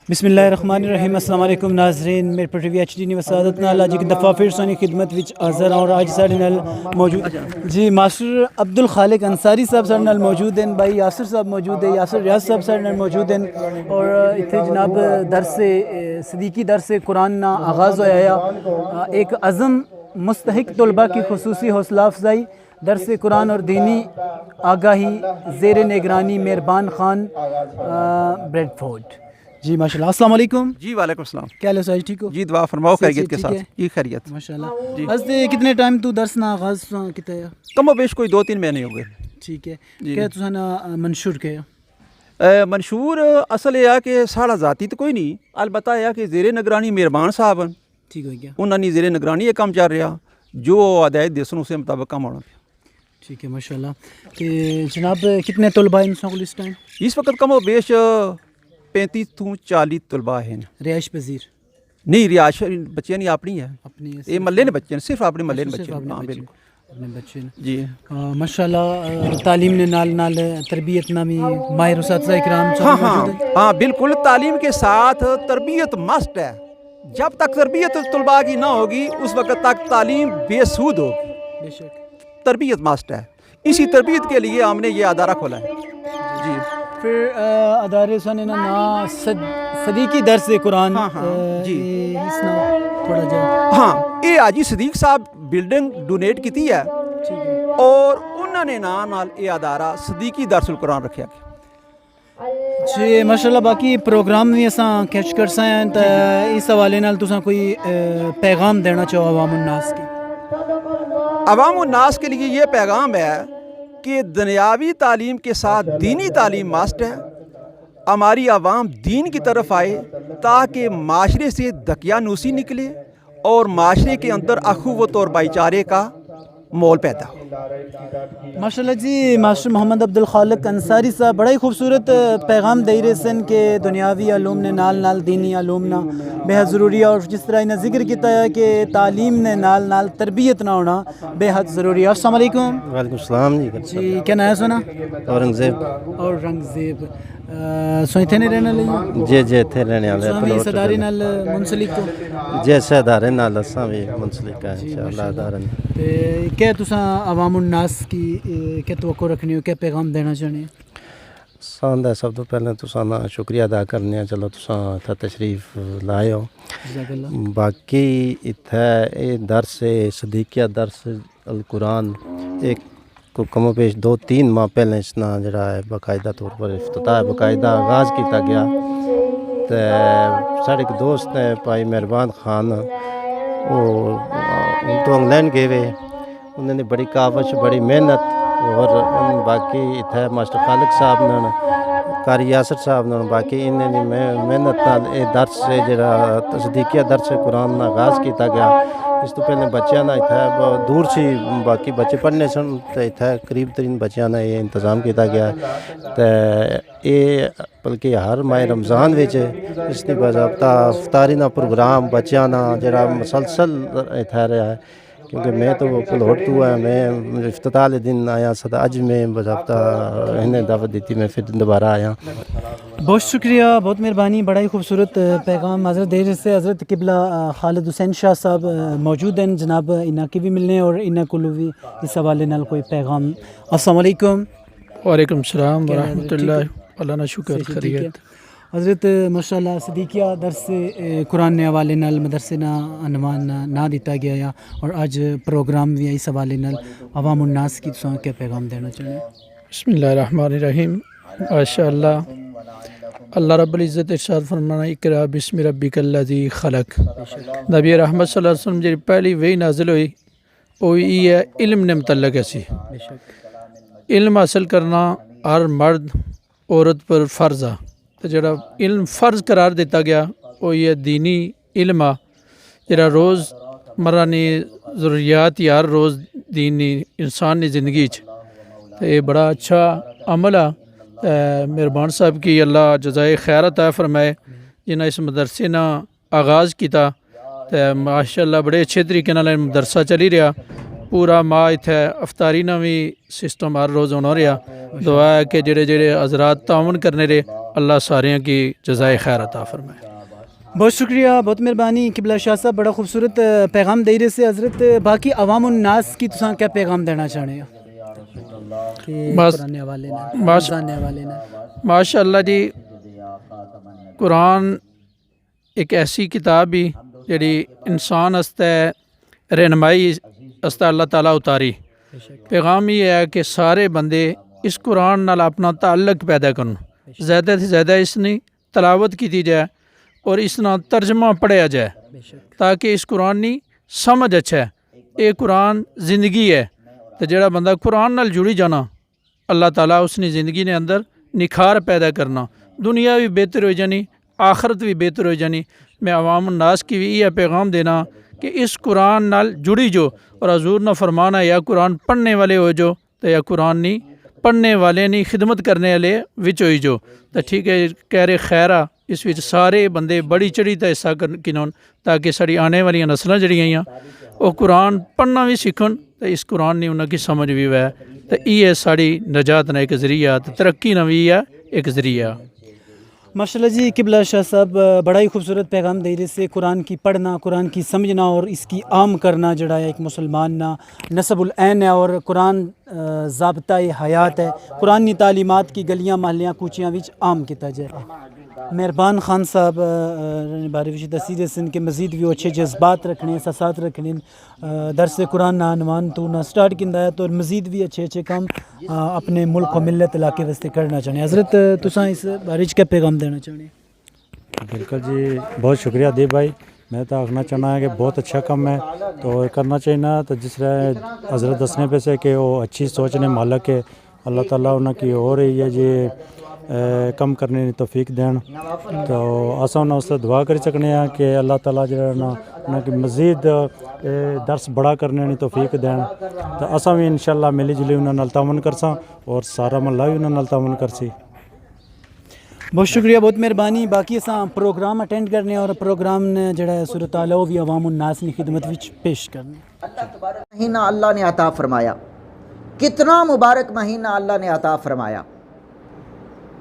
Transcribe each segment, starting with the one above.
बिस्मिल्लाहिर्रहमानिर्रहीम। अस्सलाम वालेकुम नाज़रीन, मेरे पटवी HD न्यूज़ सादत नाल अज एक दफ़ा फिर सोनी खिदमत विच हाज़र और आज साढ़े नाल मौजूद जी मास्टर अब्दुल खालिक अंसारी साहब साढ़े नाल मौजूद हैं। भाई यासिर साहब मौजूद है, यासिर रियाज साहब साढ़े नाल मौजूद हैं और इत्थे जनाब दरसे सदीकी दरसे कुरान ना आगाज़ होया। एक अज़म मुस्तहिक तलबा की खुसूसी हौसला अफजाई दरस कुरान और दीनी आगाही ज़ेर निगरानी मेहरबान खान ब्रेडफोर्ड। जी माशाल्लाह, अस्सलाम वालेकुम। जी वालेकुम सलाम। क्या हाल है? ठीक हो जी दुआ फरमाओ खैरियत के साथ। जी खैरियत माशाल्लाह जी। आज कितने टाइम तू दर्स ना आगाज़ किता है? कम बेश कोई 2-3 महीने हो गए। ठीक है। क्या तुसा ना मंशूर के मंशूर असल यह है कि साढ़ा ज़ाती तो कोई नहीं, अलबत्ता यह कि ज़ेरे निगरानी मेहरबान साहब हैं, ठीक हो गया उन्होंने ज़ेरे निगरानी ये काम चल रहा, जो हदायत देसन उस मुताबिक काम होना। ठीक है माशाल्लाह। कि जनाब कितने तलबा इन इस टाइम? इस वक्त कम बेश 35 to 40 तलबा हैं। रिहाइश पजीर नहीं, रिहाइश बच्चे नहीं अपनी है, अपनी ये महल्ले ने बच्चे सिर्फ अपने महल्ले ने बच्चे। अपने हाँ बच्चे बिल्कुल अपने बच्चे जी। माशाल्लाह तालीम ने नाल नाल तरबियत ना भी माहिर उस्ताद इकराम हाँ हाँ हाँ बिल्कुल, तालीम के साथ तरबियत मस्ट है। जब तक तरबियत तलबा की ना होगी उस वक्त तक तालीम बेसूद होगी। बेशक तरबियत मस्ट है, इसी तरबियत के लिए हमने ये अदारा खोला है जी। फिर अदारे सन ना सदीकी दर्स कुरान। हाँ हाँ जी इसना थोड़ा जा हाँ, ये हाजी सदीक साहब बिल्डिंग डोनेट की है ठीक है। और उन्होंने नाल ये अदारा सदीकी दर्स कुरान रखा गया जी माशाल्लाह। बाकी प्रोग्राम भी असां कैच कर सकें तो इस हवाले नाल तुसां कोई पैगाम देना चाहो अवाम उन्नास के? अवाम उन्नास के लिए ये पैगाम है कि दुनियावी तालीम के साथ दीनी तालीम मस्ट है। हमारी आवाम दीन की तरफ आए ताकि माशरे से दकियानूसी निकले और माशरे के अंदर अखुवत और भाईचारे का मोल पैदा हो। माशाल्लाह जी। मास्टर मोहम्मद अब्दुल खालिक अंसारी साहब बड़ा ही खूबसूरत पैगाम दे रहे सन कि दुनियावी आलूम ने नाल नाल दीनी आलूम ना बेहद ज़रूरी है और जिस तरह इन्हें जिक्र किया है कि तालीम ने नाल नाल तरबियत ना होना बेहद ज़रूरी है। अस्सलाम वालेकुम। वालेकुम सलाम जी। क्या नाम है सुना? औरंगजेब सो इतने नहीं रहने लगी जे जे थे रहने वाले स्वामी सदारी नाल मुंसलिक तो जे सदारे नाल असां भी मुंसलिक हैं इंशाअल्लाह दारन। ते क्या तुसा अवाम उन्नास की क्या तवक्को रखनी हो, क्या पैगाम देना चाहने हो? सांदा सब तो पहले तुसा ना शुक्रिया अदा करने, चलो तुसा इत्थे तशरीफ लाए हो। बाकी इत्थे ये दर्स सदीकिया दर्स अल कुरान एक को कमो पेश 2-3 माह पहले इसना जरा है बाकायदा तौर पर इफ्तिताह बाकायदा आगाज़ किया गया। तो साढ़े एक दोस्त है भाई मेहरबान खान, वो तो इंग्लैंड गए हुए, उन्होंने बड़ी कावश बड़ी मेहनत और बाकी इत्थे मास्टर खालिक साहब ने कारी यासर साहब ने बाकी इन्हें मेहनत नाल दर्स से जरा तस्दीकिया दर्स कुरान ना आगाज़ किया गया। इस तो पहले बच्चों ना इतना दूर से बाकी बच्चे पढ़ने सन तो इतना करीब तरीन बच्चों ना ये इंतज़ाम किया गया। तो ये बल्कि हर माह रमज़ान विच इसकी बाज़ाब्ता इफ्तारी ना प्रोग्राम बच्चों ना जरा मुसलसल इतना रहा है, क्योंकि मैं तो पलहोट तो है, मैं इफ्तिताह दिन आया सदा अज मैं बाज़ाब्ता इन्हें दावत दी थी, मैं फिर दोबारा आया। बहुत शुक्रिया, बहुत मेहरबानी। बड़ा ही खूबसूरत पैगाम हज़रत देर से हज़रत किबला खालिद हुसैन शाह साहब मौजूद हैं जनाब, इन्ना की भी मिलने और इन्ना को भी इस हवाले नाल कोई पैगाम। अस्सलाम वालेकुम। वालेकुम सलाम व रहमतुल्लाह। अल्लाह ना शुक्र खैरियत। हज़रत माशाल्लाह सदीकिया दर्स कुरान ने हवाले नाल मदरसे ना अनवान ना दिता गया या और आज प्रोग्राम भी इस हवाले नाल अवाम उन्नास की तुसां क्या पैगाम देना चाहते हैं? बिस्मिल्लाहिर्रहमानिर्रहीम। माशाअल्लाह अल्लाह रब्बुल इज़्ज़त इरशाद फरमाना इक़रा बिस्मि रब्बिकल्लज़ी खलक। नबी रहमत सल्लल्लाहु अलैहि वसल्लम जी पहली वही नाजिल हुई वो ये इल्म ने मुतल्लक ऐसी इल्म हासिल करना हर मर्द औरत पर फ़र्ज़ आ। तो जरा इल्म फ़र्ज़ करार दिता गया वो ये दीनी इल्म आ जरा रोज़ मरानी ज़रूरियात यार रोज़ दीनी इंसान की ज़िंदगी तो ये बड़ा अच्छा अमल आ। मेहरबान साहब की अल्लाह जज़ाए खैर अता फरमाए जिन्हें इस मदरसे ना आगाज़ किया। तो माशाअल्लाह बड़े अच्छे तरीके नाल मदरसा चली रहा, पूरा माह इत्थे अफ्तारी ना भी सिस्टम हर रोज़ होना रहा। दुआ है कि जेड़े जेड़े हज़रात तावन करने रहे अल्लाह सारियां की जज़ाए खैर अता फरमाए। बहुत शुक्रिया, बहुत मेहरबानी किबला शाह साहब, बड़ा खूबसूरत पैगाम दे रहे से हज़रत। बाकी अवाम उन्नास की तुसां क्या पैगाम देना चाहने हो बस माशाअल्लाह जी, कुरान एक ऐसी किताब ही जिहड़ी इंसान आस्ते रहनुमाई आस्ते अल्लाह ताला उतारी। पैगाम ये है कि सारे बंदे इस कुरान नाल अपना ताल्लुक पैदा करन, ज़्यादा से ज़्यादा इसकी तलावत की जाए और इसना तर्जमा पढ़िया जाए ताकि इस कुरान की समझ अच्छा है। ये कुरान ज़िंदगी है, तो जोड़ा बंदा कुरान नाल जुड़ी जाना, अल्लाह ताला उसकी ज़िंदगी ने अंदर निखार पैदा करना, दुनिया भी बेहतर हो जानी, आखरत भी बेहतर हो जानी। मैं अवाम उन्नास की भी यह पैगाम देना कि इस कुरान नाल जुड़ी जो, और हजूर ने फरमाना या कुरान पढ़ने वाले हो जो, तो या कुरान नहीं पढ़ने वाले नहीं खिदमत करने वाले विच होई जो। तो ठीक है, कह रहे खैरा इस विच सारे बंदे बड़ी चढ़ी का हिस्सा किनोन, ताकि साड़ी आने वाली नस्लें जड़ियाँ वो कुरान पढ़ना भी सीखन, तो इस कुरान ने उन्होंने समझ भी वै, तो ये साड़ी नजात ना एक जरिया, तो तरक्की ना भी है एक जरिया। माशाल्लाह जी, किबला शाह साहब बड़ा ही खूबसूरत पैगाम दे रहे से कुरान की पढ़ना, कुरान की समझना और इसकी आम करना जड़ा है एक मुसलमान ना नसबुल ऐन है, और कुरान ज़ाब्ता हयात है। कुरान की तालीमात की गलियाँ महलियाँ कूचियाँ विच आम किया जाए। मेहरबान खान साहब बारे विच दसी दसन के मज़ीद भी अच्छे जज्बात रखने, एहसासात रखने, दरस कुरान ना अनवान तू ना स्टार्ट किंदा है, तो मज़ीद भी अच्छे अच्छे काम अपने मुल्क और मिलत इलाके वास्ते करना चाहने। हज़रत तुसां इस बारे च क्या पैगाम देना चाहने? बिल्कुल जी, बहुत शुक्रिया दीप भाई। मैं तो आखना चाहना है कि बहुत अच्छा काम है, तो करना चाहिए ना। तो जिस तरह हज़रत दसने पे से कि वो अच्छी सोचने मालक के अल्लाह ताला उन्हें हो रही है जी कम करने की तौफीक देन, तो असा उन्हें उससे दुआ कर सकने हैं कि अल्लाह ताला जो ना उन्हें मज़ीद दर्स बड़ा करने की तौफीक देन। तो असा भी इंशाअल्लाह मिली जुली उन्होंने तावन करसा और सारा महल्ला भी उन्होंने तावन करसी। बहुत शुक्रिया, बहुत मेहरबानी। बाकी असा प्रोग्राम अटेंड करने और प्रोग्राम ने जड़ा सूरत आला वो भी अवाम उन्नास की खिदमत विच पेश करने। महीना अल्लाह ने अता फरमाया, कितना मुबारक महीना अल्लाह ने अता फरमाया।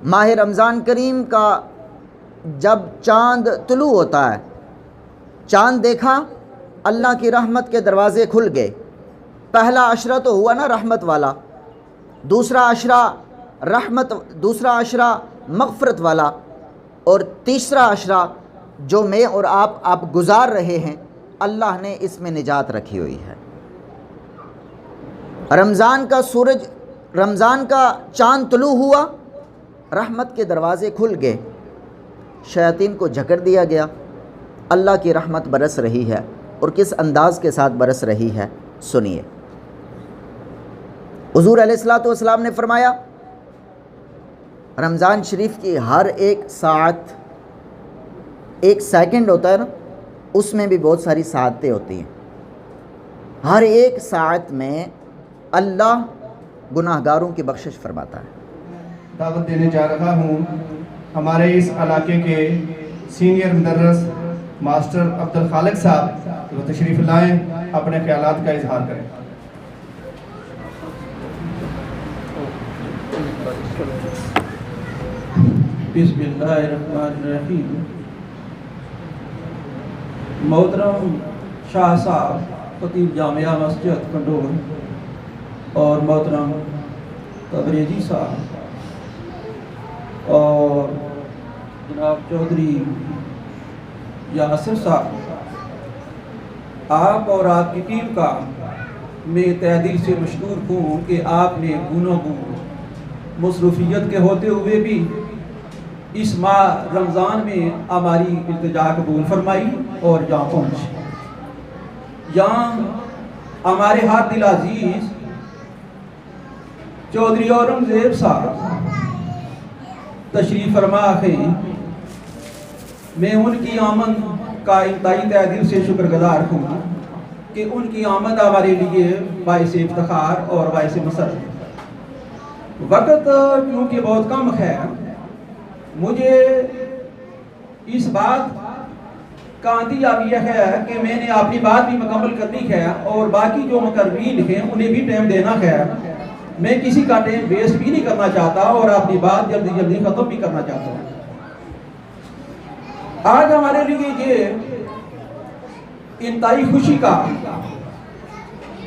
माह रमज़ान करीम का जब चाँद तुलू होता है, चाँद देखा, अल्लाह की रहमत के दरवाज़े खुल गए। पहला अशरा तो हुआ ना रहमत वाला, दूसरा अशरा मग़फ़रत वाला, और तीसरा अशरा जो मैं और आप गुजार रहे हैं, अल्लाह ने इसमें निजात रखी हुई है। रमज़ान का चाँद तुलू हुआ, रहमत के दरवाज़े खुल गए, शयातीन को झकड़ दिया गया। अल्लाह की रहमत बरस रही है, और किस अंदाज़ के साथ बरस रही है सुनिए। हुज़ूर अलैहिस्सलातु वस्सलाम ने फरमाया, रमज़ान शरीफ की हर एक सात, एक सेकंड होता है ना, उसमें भी बहुत सारी सादतें होती हैं। हर एक सात में अल्लाह गुनाहगारों की बख्शिश फरमाता है। दावत देने जा रहा हूँ हमारे इस इलाके के सीनियर मुदर्रिस मास्टर अब्दुल खालिक साहब, वो तशरीफ़ लाएँ, अपने ख्यालात का इजहार करें। बिस्मिल्लाहिर्रहमानिर्रहीम। मोहतरम शाह साहब खतीब जामिया मस्जिद कंडोर और मोहतरम तबरेज़ी साहब और जनाब चौधरी यासिर साहब, आप और आपकी टीम का मैं तहे दिल से मशकूर हूँ कि आपने गुनों मसरूफियत के होते हुए भी इस माह रमज़ान में हमारी इल्तिजा कबूल फरमाई और यहाँ पहुँचे। यहाँ हमारे हाथ दिल अजीज़ चौधरी औरंगज़ेब साहब तशरीफ़ फरमा हैं। मैं उनकी आमद का इंतहाई तहे दिल से शुक्रगुज़ार हूँ कि उनकी आमद हमारे लिए बाइस इफ्तिखार और बाइस मसरत। वक़्त क्योंकि बहुत कम है, मुझे इस बात का अंतियाब यह है कि मैंने अपनी बात भी मुकम्मल करनी है और बाकी जो मुकर्रीन हैं उन्हें भी टाइम देना है। मैं किसी का टाइम वेस्ट भी नहीं करना चाहता और अपनी बात जल्दी जल्दी ख़त्म भी करना चाहता हूँ। आज हमारे लिए ये इंतहाई खुशी का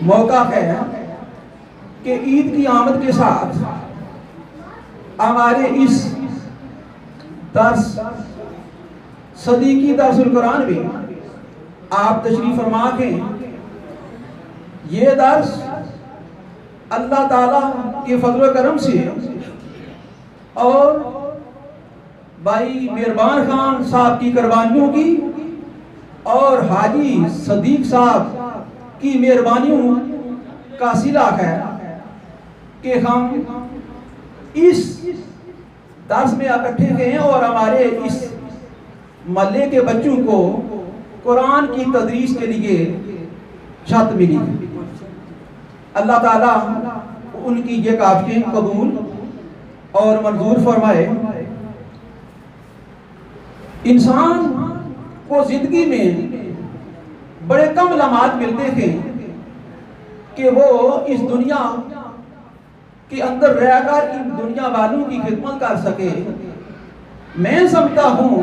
मौका है कि ईद की आमद के साथ हमारे इस दर्स सदीकी दर्सुल कुरान में आप तशरीफ फरमा के ये दर्स अल्लाह ताला के फजल करम से और भाई मेहरबान खान साहब की कुर्बानियों की और हाजी सदीक साहब की मेहरबानियों का सिला है कि हम इस दर्स में इकट्ठे हैं और हमारे इस महल्ले के बच्चों को कुरान की तदरीस के लिए छत मिली। अल्लाह ताला उनकी ये काफियत कबूल और मंजूर फरमाए। इंसान को जिंदगी में बड़े कम लम्हात मिलते थे कि वो इस दुनिया के अंदर रहकर इन दुनिया वालों की खिदमत कर सके। मैं समझता हूँ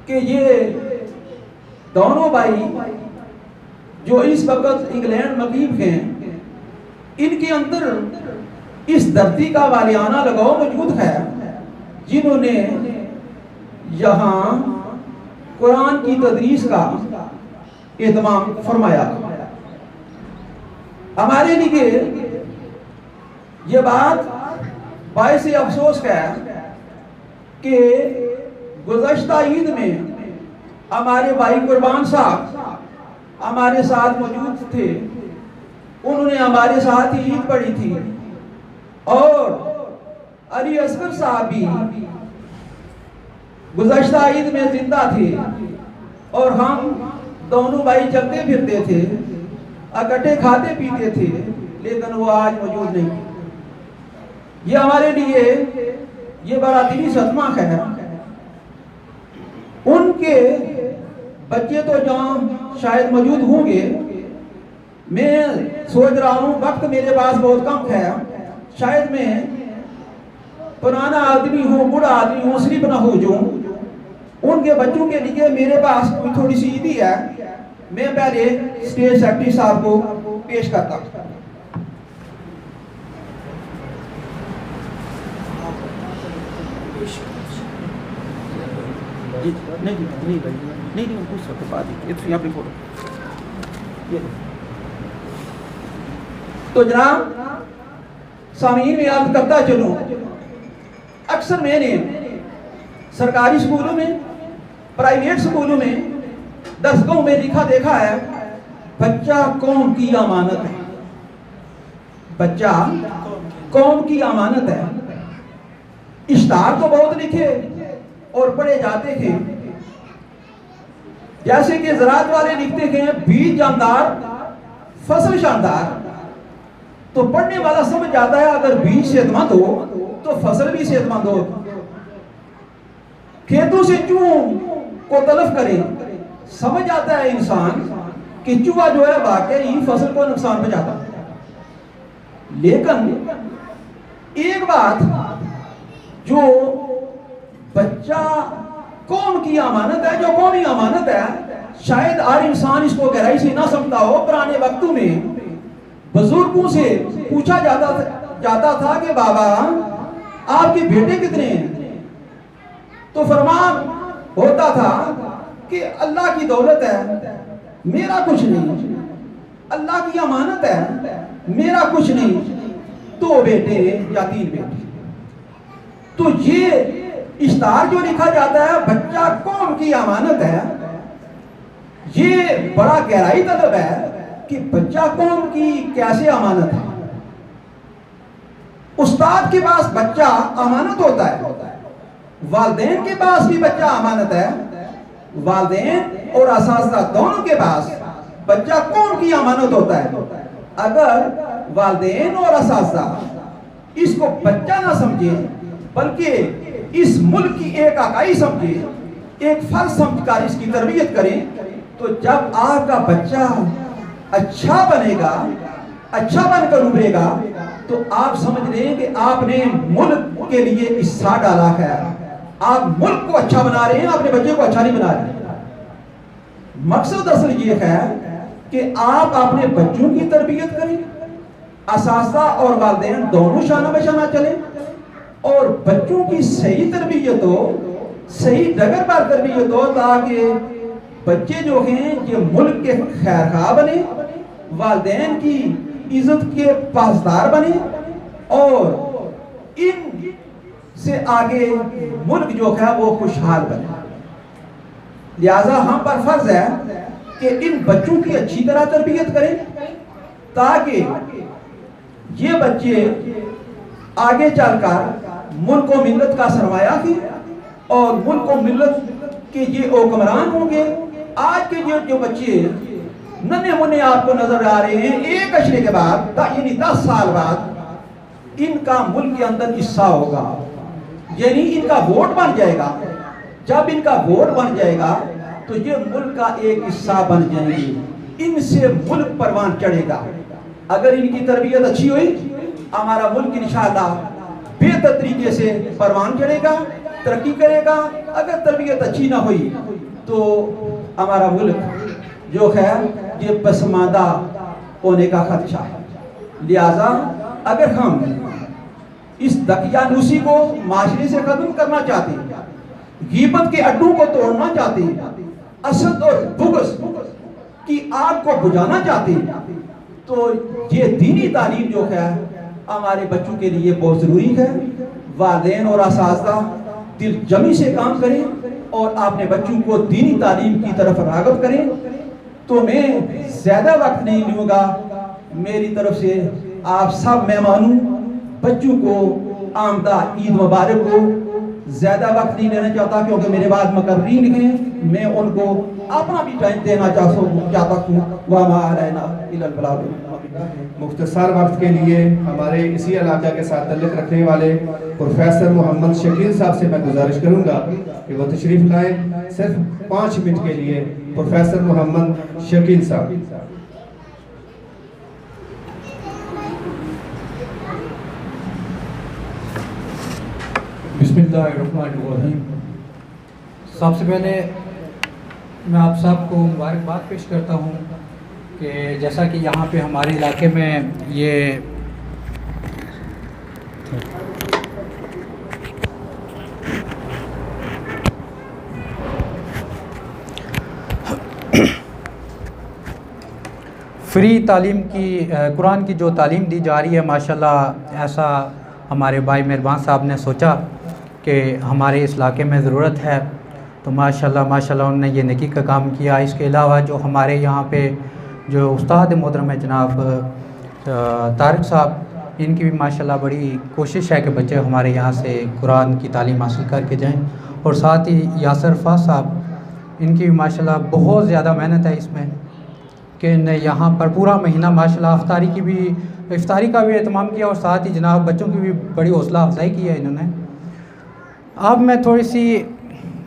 कि ये दोनों भाई जो इस वक्त इंग्लैंड मकीम हैं, इनके अंदर इस धरती का वालियाना लगाव मौजूद है, जिन्होंने यहाँ कुरान की तदरीस का एहतमाम फरमाया। हमारे लिए ये बात बाइस अफसोस है कि गुज़श्ता ईद में हमारे भाई कुर्बान साहब हमारे साथ मौजूद थे। उन्होंने हमारे साथ ही ईद पढ़ी थी और अली असगर साहब भी गुज़श्ता ईद में जिंदा थे और हम दोनों भाई चलते फिरते थे, इकट्ठे खाते पीते थे, लेकिन वो आज मौजूद नहीं। ये हमारे लिए ये बड़ा दिली सदमा है। उनके बच्चे तो जहाँ शायद मौजूद होंगे, मैं सोच रहा हूँ वक्त मेरे पास बहुत कम है, शायद मैं पुराना आदमी हूँ, बूढ़ा आदमी हूँ, सिर्फ ना हो जाऊँ। उनके बच्चों के लिए मेरे पास कोई थोड़ी सी ईदी है। मैं पहले स्टेज सेक्रेटरी साहब को पेश करता हूँ। नहीं पूछ सकते बात यहाँ पे फोटो। तो जनाब सामीन में याद करता चलूं, अक्सर मैंने सरकारी स्कूलों में, प्राइवेट स्कूलों में, दरसगाहों में लिखा देखा है, बच्चा कौम की अमानत है। बच्चा कौम की अमानत है। इश्तार तो बहुत लिखे और पढ़े जाते थे, जैसे कि ज़राअत वाले लिखते थे बीज जानदार फसल शानदार। तो पढ़ने वाला समझ जाता है अगर बीज सेहतमंद हो तो फसल भी सेहतमंद हो। खेतों से चूहों को तलफ करे, समझ आता है इंसान कि चूहा जो है वाकई फसल को नुकसान पहुंचाता है। लेकिन एक बात, जो बच्चा कौम की अमानत है, जो कौमी अमानत है, शायद हर इंसान इसको गहराई से ना समझता हो। पुराने वक्तों में बुजुर्गों से पूछा जाता था कि बाबा आपके बेटे कितने हैं? तो फरमान होता था कि अल्लाह की दौलत है, मेरा कुछ नहीं। अल्लाह की अमानत है, मेरा कुछ नहीं, 2 बेटे या 3 बेटे। तो ये इश्तार जो लिखा जाता है बच्चा कौम की अमानत है, ये बड़ा गहराई तलब है कि बच्चा कौम की कैसे अमानत है। उस्ताद के पास बच्चा अमानत होता है, वालिदैन के पास भी बच्चा अमानत है। वालिदैन और असातिज़ा दोनों के पास बच्चा कौम की अमानत होता है। अगर वालिदैन और असातिज़ा इसको बच्चा ना समझे बल्कि इस मुल्क की एक इकाई समझे, एक फर्ज समझकर इसकी तरबियत करें, तो जब आपका बच्चा अच्छा बनेगा, अच्छा बनकर उभरेगा, तो आप समझ लें कि आपने मुल्क के लिए हिस्सा डाला है, आप मुल्क को अच्छा बना रहे हैं, अपने बच्चे को अच्छा नहीं बना रहे। मकसद असल ये है कि आप अपने बच्चों की तरबियत करें, असासा और वालिदैन दोनों शाना बशाना चलें, और बच्चों की सही तरबियत हो, सही डगर पर तरबियत हो, ताकि बच्चे जो हैं ये मुल्क के खैरखा बने, वालिदैन की इज्जत के पासदार बने, और इन से आगे मुल्क जो है वो खुशहाल बने। लिहाजा हम पर फर्ज है कि इन बच्चों की अच्छी तरह तरबियत करें, ताकि ये बच्चे आगे चलकर मुल्क को मिल्लत का सरमाया है और मुल्क को मिल्लत के ये हुक्मरान होंगे। आज के जो बच्चे नन्हे मुन्ने आपको नजर आ रहे हैं, एक अशरे के बाद यानी 10 साल बाद इनका मुल्क के अंदर हिस्सा होगा, यानी इनका वोट बन जाएगा। जब इनका वोट बन जाएगा तो ये मुल्क का एक हिस्सा बन जाएंगे, इनसे मुल्क परवान चढ़ेगा। अगर इनकी तरबियत अच्छी हुई, हमारा मुल्क इंशाअल्लाह बेहतर तरीके से परवान चढ़ेगा, तरक्की करेगा। अगर तरबियत अच्छी ना हुई तो हमारा मुल्क जो है ये पसमानदा होने का खदशा है। लिहाजा अगर हम इस दकियानूसी को माशरे से खत्म करना चाहते हैं, गीबत के अड्डों को तोड़ना चाहते हैं, असद और बुग़्ज़ की आग को बुझाना चाहते हैं, तो ये दीनी तालीम जो है हमारे बच्चों के लिए बहुत ज़रूरी है। वालिदैन और असातिज़ा दिल जमी से काम करें और अपने बच्चों को दीनी तालीम की तरफ राग़िब करें। तो मैं ज़्यादा वक्त नहीं लूँगा, मेरी तरफ से आप सब मेहमानों बच्चों को आमदा ईद मुबारक हो। ज़्यादा वक्त नहीं लेना चाहता क्योंकि मेरे बाद मुकर्रीन हैं, मैं उनको अपना भी टाइम देना चाहता हूँ। मुख्तसर वक्त के लिए हमारे इसी इलाका के साथ तल्लुक़ रखने वाले प्रोफेसर मोहम्मद शकील साहब से मैं गुजारिश करूँगा कि वो तशरीफ़ लाएँ सिर्फ 5 मिनट के लिए। प्रोफेसर मोहम्मद शकील साहब। बिस्मिल्लाहिर्रहमानिर्रहीम। सबसे पहले मैं आप सबको मुबारकबाद पेश करता हूँ कि जैसा कि यहाँ पे हमारे इलाके में ये फ्री तालीम की कुरान की जो तालीम दी जा रही है, माशाल्लाह ऐसा हमारे भाई मेहरबान साहब ने सोचा कि हमारे इस इलाके में ज़रूरत है, तो माशाल्लाह उन्होंने ये नेकी का काम किया। इसके अलावा जो हमारे यहाँ पे जो उस्ताद मोहतरम है जनाब तारिक साहब, इनकी भी माशाल्लाह बड़ी कोशिश है कि बच्चे हमारे यहाँ से कुरान की तालीम हासिल करके जाएं। और साथ ही यासर फाज साहब, इनकी भी माशाल्लाह बहुत ज़्यादा मेहनत है इसमें कि यहाँ पर पूरा महीना माशाल्लाह इफ्तारी का भी एहतमाम किया और साथ ही जनाब बच्चों की भी बड़ी हौसला अफजाई की है इन्होंने। अब मैं थोड़ी सी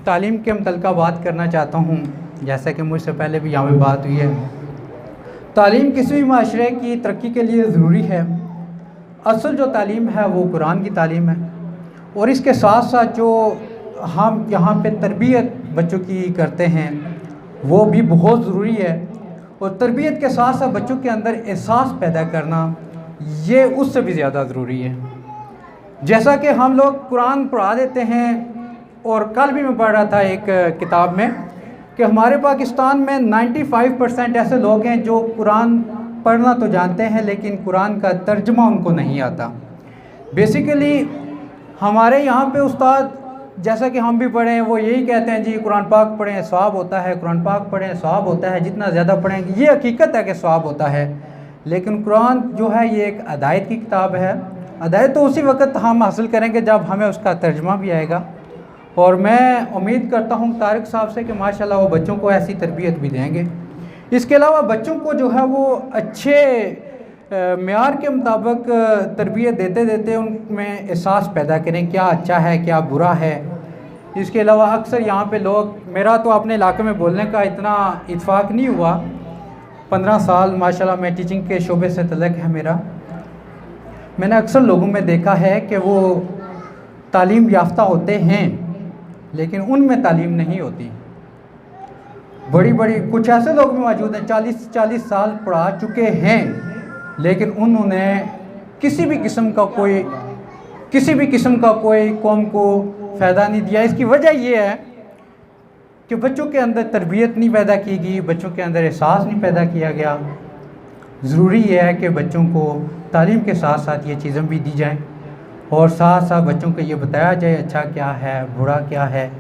तालीम के मुतल्लिक़ बात करना चाहता हूँ। जैसा कि मुझसे पहले भी यहाँ पे बात हुई है, तालीम किसी भी माशरे की तरक्की के लिए ज़रूरी है। असल जो तालीम है वो कुरान की तालीम है, और इसके साथ साथ जो हम यहाँ पे तरबियत बच्चों की करते हैं वो भी बहुत ज़रूरी है। और तरबियत के साथ साथ बच्चों के अंदर एहसास पैदा करना ये उससे भी ज़्यादा ज़रूरी है। जैसा कि हम लोग कुरान पढ़ा देते हैं, और कल भी मैं पढ़ रहा था एक किताब में कि हमारे पाकिस्तान में 95% ऐसे लोग हैं जो कुरान पढ़ना तो जानते हैं लेकिन कुरान का तर्जुमा उनको नहीं आता। बेसिकली हमारे यहाँ पे उस्ताद जैसा कि हम भी पढ़े हैं वो यही कहते हैं, जी कुरान पाक पढ़ें सवाब होता है, कुरान पाक पढ़ें सवाब होता है, जितना ज़्यादा पढ़ेंगे ये हकीकत है कि सवाब होता है। लेकिन कुरान जो है ये एक अदायत की किताब है। अदायत तो उसी वक्त हम हासिल करेंगे जब हमें उसका तर्जुमा भी आएगा। और मैं उम्मीद करता हूँ तारिक साहब से कि माशाल्लाह वो बच्चों को ऐसी तरबियत भी देंगे। इसके अलावा बच्चों को जो है वो अच्छे मेयार के मुताबिक तरबियत देते देते उनमें एहसास पैदा करें क्या अच्छा है क्या बुरा है। इसके अलावा अक्सर यहाँ पे लोग, मेरा तो अपने इलाके में बोलने का इतना इत्फाक नहीं हुआ, 15 साल माशाल्लाह मैं टीचिंग के शोबे से तल्लुक़ है मेरा, मैंने अक्सर लोगों में देखा है कि वो तालीम याफ्ता होते हैं लेकिन उनमें तालीम नहीं होती। बड़ी बड़ी कुछ ऐसे लोग भी मौजूद हैं 40 साल पढ़ा चुके हैं लेकिन उन्होंने किसी भी किस्म का कोई कौम को फ़ायदा नहीं दिया। इसकी वजह ये है कि बच्चों के अंदर तरबियत नहीं पैदा की गई, बच्चों के अंदर एहसास नहीं पैदा किया गया। ज़रूरी ये है कि बच्चों को तालीम के साथ साथ ये चीज़ें भी दी जाएं और साथ साथ बच्चों को ये बताया जाए अच्छा क्या है बुरा क्या है।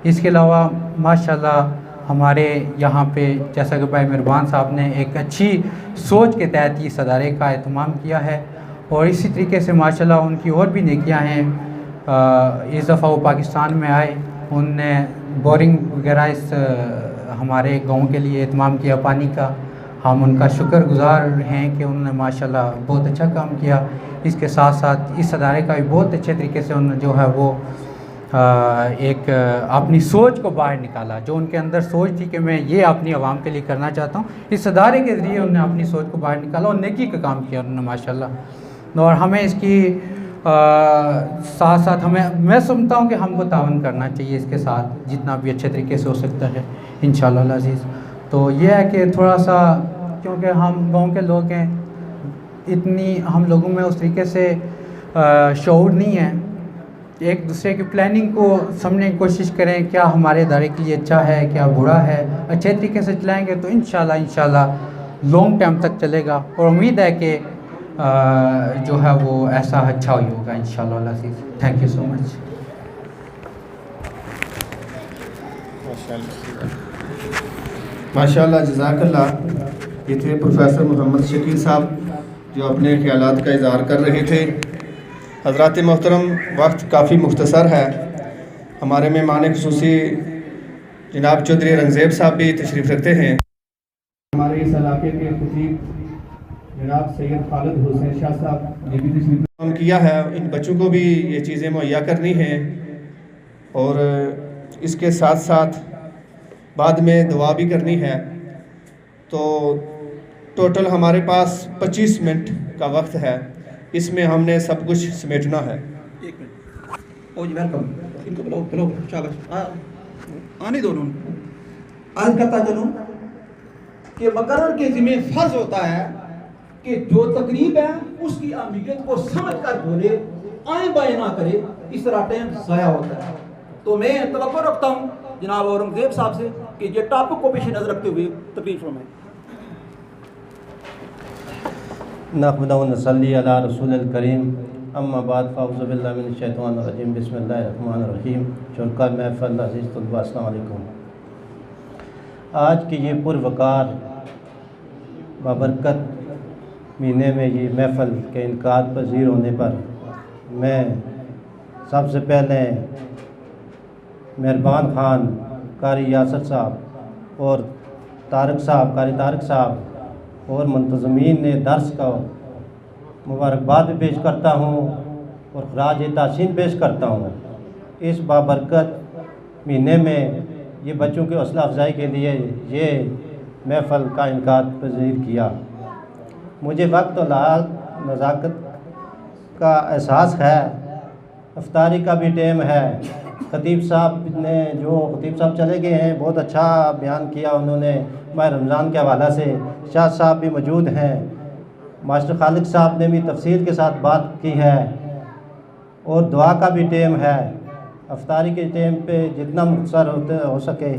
इसके अलावा माशाल्लाह हमारे यहाँ पे जैसा कि भाई मेहरबान साहब ने एक अच्छी सोच के तहत इस अदारे का एहतमाम किया है और इसी तरीके से माशाल्लाह उनकी और भी नेकियां हैं। इस दफ़ा वो पाकिस्तान में आए, उनने बोरिंग वगैरह इस हमारे गांव के लिए एहतमाम किया पानी का। हम उनका शुक्रगुज़ार हैं कि उन्होंने माशाल्लाह बहुत अच्छा काम किया। इसके साथ साथ इस अदारे का भी बहुत अच्छे तरीके से उन्होंने जो है वो एक अपनी सोच को बाहर निकाला। जो उनके अंदर सोच थी कि मैं ये अपनी आवाम के लिए करना चाहता हूँ, इस अदारे के ज़रिए उन्होंने अपनी सोच को बाहर निकाला और नेकी का काम किया उन्होंने माशाल्लाह। और हमें इसकी साथ साथ मैं समझता हूँ कि हमको तावन करना चाहिए इसके साथ जितना भी अच्छे तरीके से हो सकता है इंशाअल्लाह अज़ीज़। तो ये है कि थोड़ा सा क्योंकि हम गाँव के लोग हैं, इतनी हम लोगों में उस तरीके से शऊर नहीं है। एक दूसरे की प्लानिंग को समझने की कोशिश करें, क्या हमारे इदारे के लिए अच्छा है क्या बुरा है, अच्छे तरीके से चलाएंगे तो इंशाल्लाह लॉन्ग टाइम तक चलेगा और उम्मीद है कि जो है वो ऐसा अच्छा ही होगा इंशाल्लाह। Thank you so much. माशाल्लाह जज़ाकल्लाह। ये थे प्रोफेसर मोहम्मद शकील साहब जो अपने ख्यालात का इज़हार कर रहे थे। हज़रात मोहतरम, वक्त काफ़ी मुख्तसर है। हमारे मेहमान ख़ुसूसी जनाब चौधरी रंगज़ेब साहब भी तशरीफ़ रखते हैं। हमारे इस इलाके के खतीब जनाब सैयद खालिद हुसैन शाह साहब ने भी तशरीफ़ किया है। इन बच्चों को भी ये चीज़ें मुहैया करनी हैं और इसके साथ साथ बाद में दुआ भी करनी है। तो टोटल हमारे पास 25 मिनट का वक्त है, इसमें हमने सब कुछ समेटना है। एक मिनट। ओ जी वेलकम। इनको बुलाओ शाबाश आने दो। अर्ज करता चलूँ कि मुकर्रर के ज़िम्मे फ़र्ज होता है कि जो तकरीब है उसकी अहमियत को समझ कर बोले, आए बाएँ ना करे, इस तरह टाइम ज़ाया होता है। तो मैं तवक्को रखता हूँ जनाब औरंगज़ेब साहब से कि ये टॉपिक को पेश नज़र रखते हुए तकरीर फरमाएं। नहमदुहु व नसल्ली अला रसूलिल करीम अम्मा बाद फ़अऊज़ु बिल्लाहि मिनश शैतानिर रजीम बिस्मिल्लाहिर रहमानिर रहीम। शुरका महफ़िल अज़ीज़ तलबा अस्सलाम वालेकुम। आज की ये पुरवकार बाबरकत महीने में ये महफ़िल के इनकाद पज़ीर होने पर मैं सबसे पहले मेहरबान ख़ान कारी यासर साहब और तारक साहब कारी तारक साहब और मुंतज़मीन ने दर्स का मुबारकबाद भी पेश करता हूँ और ख़राज तासीन पेश करता हूँ। इस बाबरकत महीने में ये बच्चों की हौसला अफजाई के लिए ये महफ़िल का इनकाद पज़ीर किया। मुझे वक्त और नज़ाकत का एहसास है। इफ्तारी का भी टाइम है। खतीब साहब चले गए हैं, बहुत अच्छा बयान किया उन्होंने माह रमज़ान के हवाला से। शाह साहब भी मौजूद हैं। मास्टर खालिद साहब ने भी तफसील के साथ बात की है और दुआ का भी टाइम है। इफ्तारी के टाइम पे जितना मुख्तसर हो सके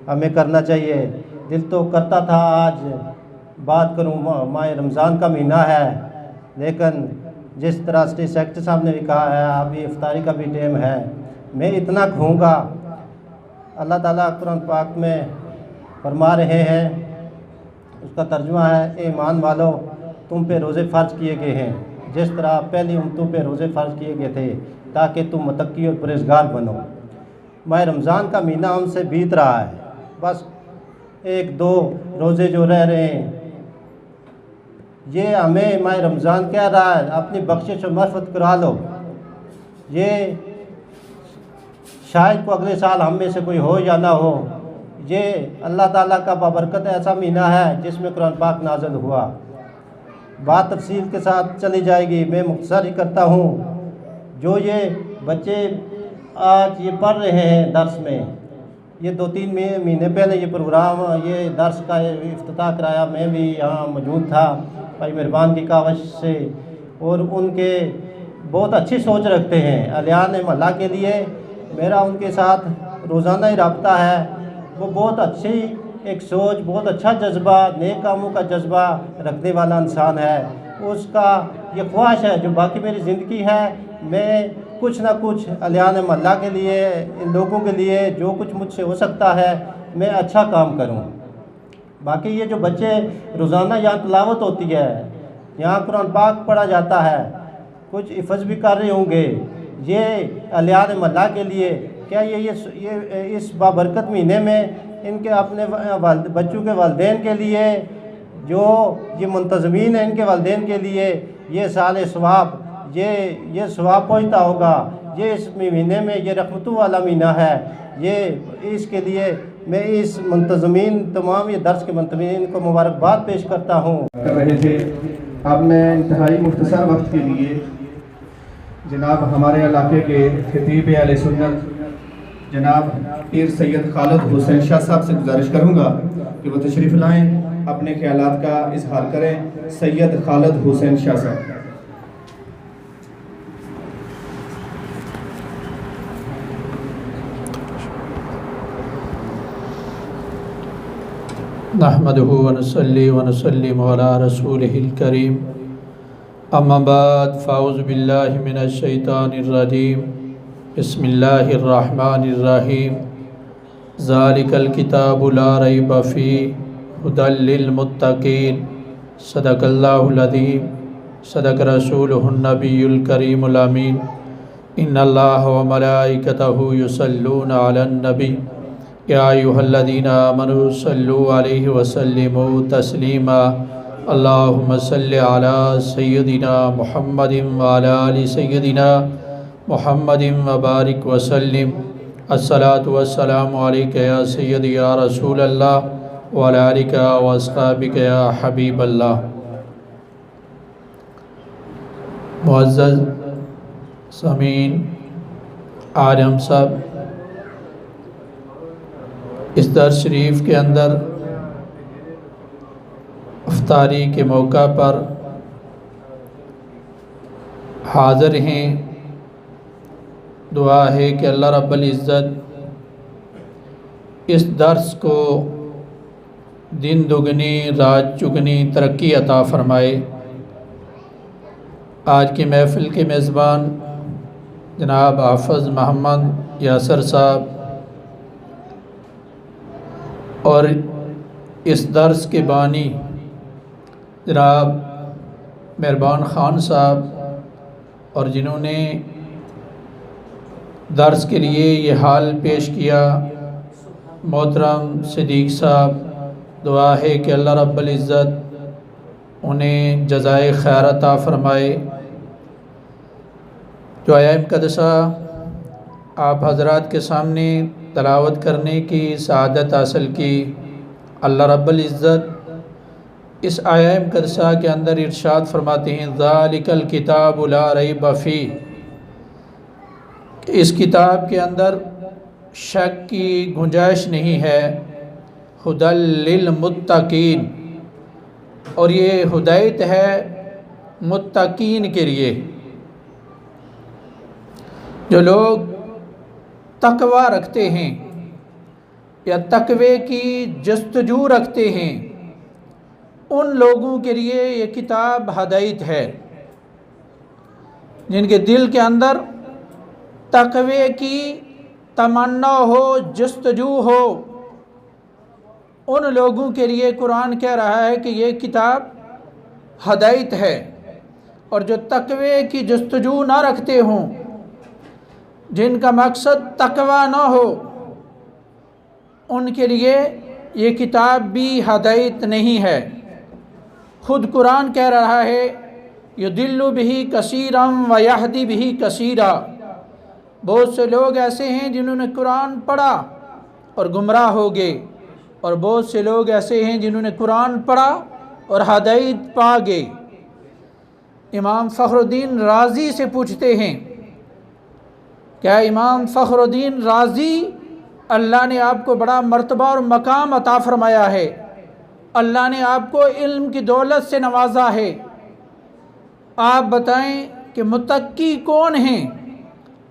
हमें करना चाहिए। दिल तो करता था आज बात करूँ, माह रमज़ान का महीना है, लेकिन जिस तरह स्टेट सेक्रेटरी साहब ने भी कहा है अभी इफ्तारी का भी टाइम है। मैं इतना कहूँगा, अल्लाह ताला कुरान पाक में फरमा रहे हैं, उसका तर्जुमा है, ए ईमान वालो तुम पे रोज़े फ़र्ज किए गए हैं जिस तरह पहली उम्मतों पे रोज़े फ़र्ज किए गए थे ताकि तुम मुत्तकी और परहेज़गार बनो। माह रमज़ान का महीना हमसे बीत रहा है, बस 1-2 रोज़े जो रह रहे हैं, ये हमें माह रमज़ान कह रहा है अपनी बख्शिश और मग़फ़िरत करा लो। ये शायद को अगले साल हम में से कोई हो या ना हो। ये अल्लाह ताला का बाबरकत ऐसा महीना है जिसमें कुरान पाक नाज़िल हुआ। बात तफसील के साथ चली जाएगी। मैं मुख्तसर ही करता हूँ। जो ये बच्चे आज ये पढ़ रहे हैं दर्स में, ये 2-3 महीने पहले ये प्रोग्राम, ये दर्स का इफ्तिताह कराया। मैं भी यहाँ मौजूद था भाई मेहरबान की कावश से, और उनके बहुत अच्छी सोच रखते हैं अलियान महल्ला के लिए। मेरा उनके साथ रोज़ाना ही रब्ता है। वो बहुत अच्छी एक सोच, बहुत अच्छा जज्बा, नेक कामों का जज्बा रखने वाला इंसान है। उसका ये ख्वाहिश है जो बाकी मेरी ज़िंदगी है, मैं कुछ ना कुछ अलियान महल्ला के लिए, इन लोगों के लिए जो कुछ मुझसे हो सकता है मैं अच्छा काम करूं। बाकी ये जो बच्चे रोज़ाना यहाँ तिलावत होती है, यहाँ कुरान पाक पढ़ा जाता है, कुछ हिफ़्ज़ भी कर रहे होंगे, ये अलियान महल्ला के लिए क्या ये इस बाबरकत महीने में इनके अपने बच्चों के वालिदैन के लिए, जो ये मुंतज़मीन हैं इनके वालिदैन के लिए ये साल सवाब, ये सवाब पहुँचता होगा। ये इस महीने में ये रहमतों वाला महीना है। ये इसके लिए मैं इस मुंतज़मीन, तमाम ये दर्स के मुंतज़मीन को मुबारकबाद पेश करता हूँ। कर रहे थे। अब मैं इंतहाई मुख्तसर वक्त के लिए जनाब हमारे इलाके के खतीब अहले सुन्नत जनाब पीर सैयद खालिद हुसैन शाह साहब से गुजारिश करूँगा कि वो तशरीफ़ लाएँ, अपने ख्यालात का इजहार करें। सैयद खालिद हुसैन शाह साहब। नहमदुहु व नसल्ली व नसल्लिमु अला रसूलिहिल करीम, अम्मा बाद, फ़ाऊज़ु बिल्लाहि मिनश शैतानिर रजीम, बिस्मिल्लाहिर रहमानिर रहीम। ज़ालिकल किताबु ला रैब फ़ीहि हुदल लिल मुत्तक़ीन। सदक़ल्लाहुल अज़ीम, सदक़ रसूलुहुन नबियुल करीमुल अमीन। इन्नल्लाह व मलाइकतहु युसल्लूना अलन नबी या अय्युहल्लज़ीना आमनू सल्लु अलैहि व सल्लिमू तस्लीमा। अल्लाहुम्मा सल्लि अला सय्यिदिना मुहम्मदिन व अला आलि सय्यिदिना मुहम्मदिन व बारिक व सल्लिम। अस्सलातु वस्सलामु अलैका या सय्यदी या रसूल अल्लाह व अला आलिका व अस्हाबिका या हबीब अल्लाह। मुअज़्ज़ज़ सामीन, आज हम सब इस दर्स शरीफ के अंदर इफ्तारी के मौका पर हाज़िर हैं। दुआ है कि अल्लाह रब्बुल इज़्ज़त इस दर्स को दिन दुगनी रात चुगनी तरक्की अता फ़रमाए। आज की महफ़िल के मेज़बान जनाब हाफ़िज़ मोहम्मद यासर साहब और इस दर्स के बानी जनाब मेहरबान ख़ान साहब, और जिन्होंने दर्स के लिए ये हाल पेश किया, मोहतरम सिद्दीक़ साहब। दुआ है कि अल्लाह रब्बुल इज़्ज़त उन्हें जज़ाए खैर अता फ़रमाए। जो आया मुक़द्दसा आप हज़रात के सामने तलावत करने की सआदत हासिल की, अल्लाह रब्बुल इज़्ज़त इस आया मुक़द्दसा के अंदर इरशाद फरमाते हैं, ज़ालिकल किताबु ला रैब फ़ीहि, इस किताब के अंदर शक की गुंजाइश नहीं है। हुदल लिल मुत्तकीन, और ये हुदायत है मुत्तकीन के लिए, जो लोग तकवा रखते हैं या तकवे की जस्तजू रखते हैं, उन लोगों के लिए ये किताब हदायत है। जिनके दिल के अंदर तकवे की तमन्ना हो, जस्तजू हो, उन लोगों के लिए कुरान कह रहा है कि ये किताब हदायत है। और जो तकवे की जस्तजू ना रखते हों, जिनका मकसद तकवा ना हो, उनके लिए ये किताब भी हदायत नहीं है। खुद कुरान कह रहा है, युदिल्लु बिही कसीरम व यहदी बिही कसीरा। बहुत से लोग ऐसे हैं जिन्होंने कुरान पढ़ा और गुमराह हो गए, और बहुत से लोग ऐसे हैं जिन्होंने कुरान पढ़ा और हदायत पा गए। इमाम फ़खरुद्दीन राज़ी से पूछते हैं, क्या इमाम फ़खरुद्दीन राज़ी, अल्लाह ने आपको बड़ा मर्तबा और मकाम अता फ़रमाया है, अल्लाह ने आपको इल्म की दौलत से नवाजा है, आप बताएं कि मुत्तकी कौन हैं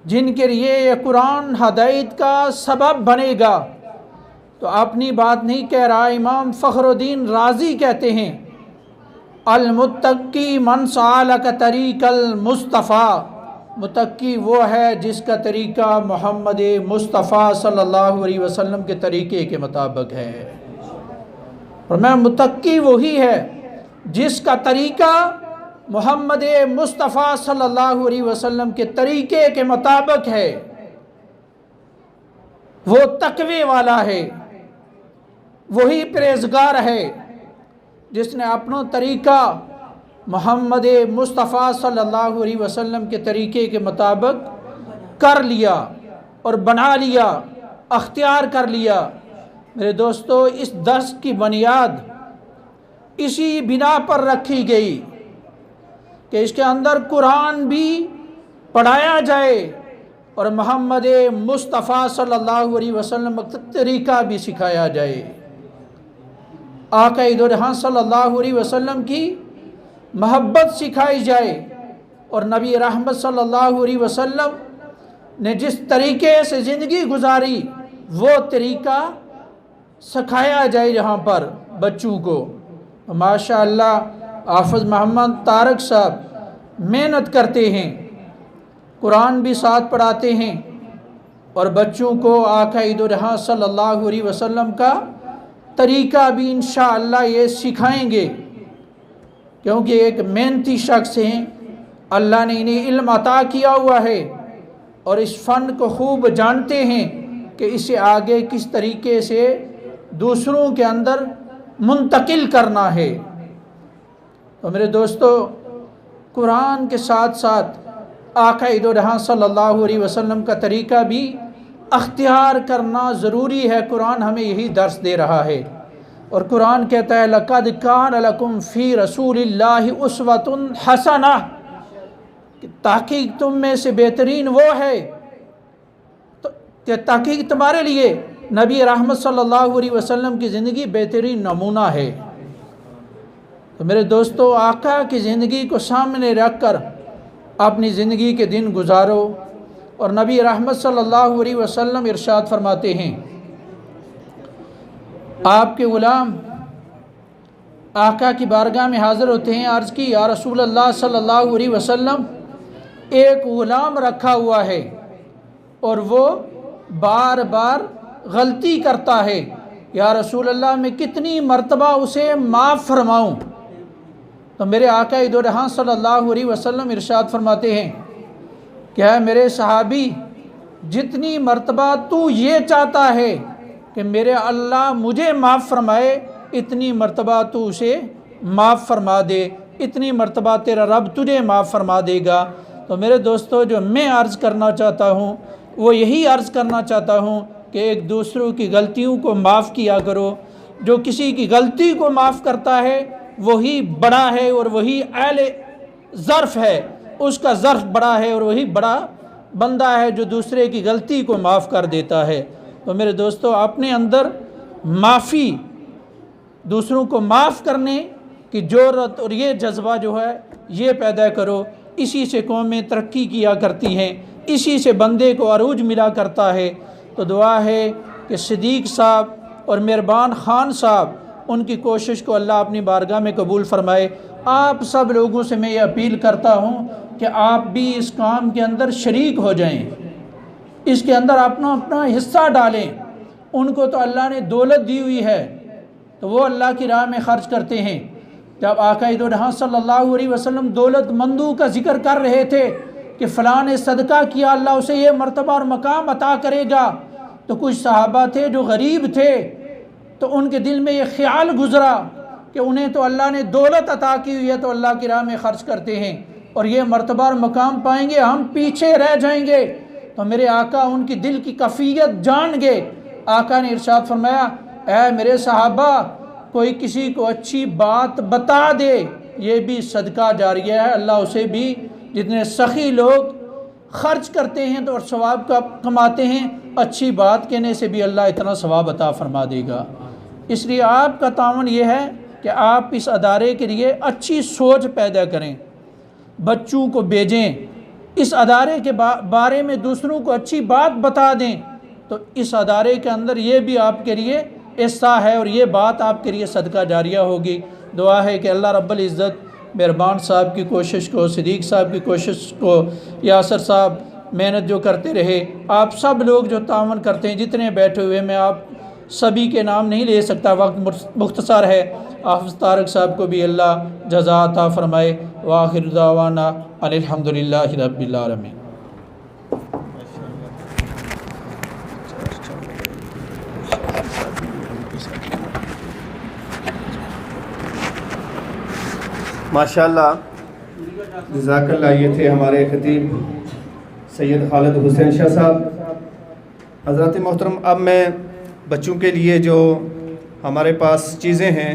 जिनके लिए ये कुरान हदायत का सबब बनेगा। तो अपनी बात नहीं कह रहा, इमाम फ़खरुद्दीन राज़ी कहते हैं, अल मुत्तकी मन सालक तरीक़ल मुस्तफ़ा, मुत्तकी वो है जिसका तरीक़ा मोहम्मद मुस्तफ़ा सल्लल्लाहु अलैहि वसल्लम के तरीक़े के मुताबिक है। और मैं मुत्तकी वही है जिसका तरीक़ा मोहम्मद मुस्तफ़ा सल्लल्लाहु अलैहि वसल्लम के तरीक़े के मुताबिक है, वो तकवे वाला है, वही परहेज़गार है जिसने अपना तरीक़ा मोहम्मद मुस्तफ़ा सल्लल्लाहु अलैहि वसल्लम के तरीक़े के मुताबिक कर लिया और बना लिया, अख्तियार कर लिया। मेरे दोस्तों, इस दर्स की बुनियाद इसी बिना पर रखी गई कि इसके अंदर कुरान भी पढ़ाया जाए और मोहम्मद मुस्तफ़ा सल्लल्लाहु अलैहि वसल्लम का तरीक़ा भी सिखाया जाए। आका दो जहां सल्लल्लाहु अलैहि वसल्लम की मोहब्बत सिखाई जाए और नबी रहमत सल्लल्लाहु अलैहि वसल्लम ने जिस तरीके से ज़िंदगी गुजारी वो तरीक़ा सिखाया जाए यहाँ पर बच्चों को। माशाअल्लाह हाफ़िज़ मोहम्मद तारक साहब मेहनत करते हैं, कुरान भी साथ पढ़ाते हैं और बच्चों को आका दो जहां सल्लल्लाहु अलैहि वसल्लम का तरीक़ा भी इंशाअल्लाह ये सिखाएंगे, क्योंकि एक मेहनती शख्स हैं, अल्लाह ने इन्हें इल्म अता किया हुआ है और इस फ़न को खूब जानते हैं कि इसे आगे किस तरीके से दूसरों के अंदर मुंतकिल करना है। तो मेरे दोस्तों, कुरान के साथ साथ आका दो जहां सल्लल्लाहु अलैहि वसल्लम का तरीक़ा भी अख्तियार करना ज़रूरी है। कुरान हमें यही दर्स दे रहा है और कुरान कहता है, लक़द कान लकुम फ़ी रसूलिल्लाहि उस्वतुन हसना, ताक़ीक़ तुम में से बेहतरीन वो है, तो ताक़ीक़ तुम्हारे लिए नबी रहमत सल्लल्लाहु अलैहि वसल्लम की ज़िंदगी बेहतरीन नमूना है। तो मेरे दोस्तों, आका की ज़िंदगी को सामने रख कर अपनी ज़िंदगी के दिन गुजारो। और नबी रहमत सल्लल्लाहु अलैहि वसल्लम इरशाद फरमाते हैं, आपके ग़ुलाम आका की बारगाह में हाज़िर होते हैं, अर्ज़ की, या रसूल अल्लाह सल्लल्लाहु अलैहि वसल्लम, एक ग़ुलाम रखा हुआ है और वो बार बार गलती करता है, या रसूल अल्लाह मैं कितनी मर्तबा उसे माफ़ फरमाऊँ। तो मेरे आका दो जहां सल्लल्लाहु अलैहि वसल्लम इरशाद फरमाते हैं, क्या मेरे सहाबी, जितनी मर्तबा तू ये चाहता है कि मेरे अल्लाह मुझे माफ़ फरमाए, इतनी मर्तबा तू उसे माफ़ फरमा दे, इतनी मर्तबा तेरा रब तुझे माफ़ फरमा देगा। तो मेरे दोस्तों, जो मैं अर्ज़ करना चाहता हूँ वो यही अर्ज़ करना चाहता हूँ कि एक दूसरों की गलतियों को माफ़ किया करो। जो किसी की गलती को माफ़ करता है वही बड़ा है और वही अहले ज़र्फ़ है, उसका ज़र्फ़ बड़ा है और वही बड़ा बंदा है जो दूसरे की गलती को माफ़ कर देता है। तो मेरे दोस्तों, अपने अंदर माफ़ी, दूसरों को माफ़ करने की ज़रूरत और ये जज्बा जो है ये पैदा करो। इसी से कौमें तरक्की किया करती हैं, इसी से बंदे को अरूज मिला करता है। तो दुआ है कि सिद्दीक़ साहब और मेहरबान ख़ान साहब, उनकी कोशिश को अल्लाह अपनी बारगाह में कबूल फ़रमाए। आप सब लोगों से मैं ये अपील करता हूँ कि आप भी इस काम के अंदर शरीक हो जाएं, इसके अंदर अपना अपना हिस्सा डालें। उनको तो अल्लाह ने दौलत दी हुई है तो वो अल्लाह की राह में ख़र्च करते हैं। जब आका दो जहां सल्लल्लाहु अलैहि वसल्लम दौलतमंदों का जिक्र कर रहे थे कि फ़लाँ ने सदका किया, अल्लाह उसे ये मर्तबा और मकाम अता करेगा, तो कुछ सहाबा थे जो गरीब थे, तो उनके दिल में ये ख्याल गुज़रा कि उन्हें तो अल्लाह ने दौलत अता की हुई है तो अल्लाह की राह में ख़र्च करते हैं और ये मर्तबा और मकाम पाएंगे, हम पीछे रह जाएंगे। तो मेरे आका उनकी दिल की कैफियत जान गए। आका ने इरशाद फरमाया, ऐ मेरे सहाबा, कोई किसी को अच्छी बात बता दे, ये भी सदका जारिया है। अल्लाह उसे भी, जितने सखी लोग खर्च करते हैं तो और सवाब का कमाते हैं, अच्छी बात कहने से भी अल्लाह इतना सवाब अता फरमा देगा। इसलिए आपका तावन ये है कि आप इस अदारे के लिए अच्छी सोच पैदा करें, बच्चों को भेजें, इस अदारे के बारे में दूसरों को अच्छी बात बता दें, तो इस अदारे के अंदर ये भी आपके लिए हिस्सा है और ये बात आपके लिए सदका जारिया होगी। दुआ है कि अल्लाह रब्बुल इज़्ज़त मेहरबान साहब की कोशिश को, सिद्दीक़ साहब की कोशिश को, यासर साहब मेहनत जो करते रहे, आप सब लोग जो तावन करते हैं, जितने बैठे हुए, मैं आप सभी के नाम नहीं ले सकता, वक्त मुख्तसर है। हाफ़िज़ तारक साहब को भी अल्लाह जज़ा अता फ़रमाए। व आखिर दावाना अल्हम्दुलिल्लाहि रब्बिल आलमीन। माशाअल्लाह, जज़ाकल्लाह। ये थे हमारे खतीब सैयद खालिद हुसैन शाह साहब। हज़रत मोहतरम, अब मैं बच्चों के लिए जो हमारे पास चीज़ें हैं,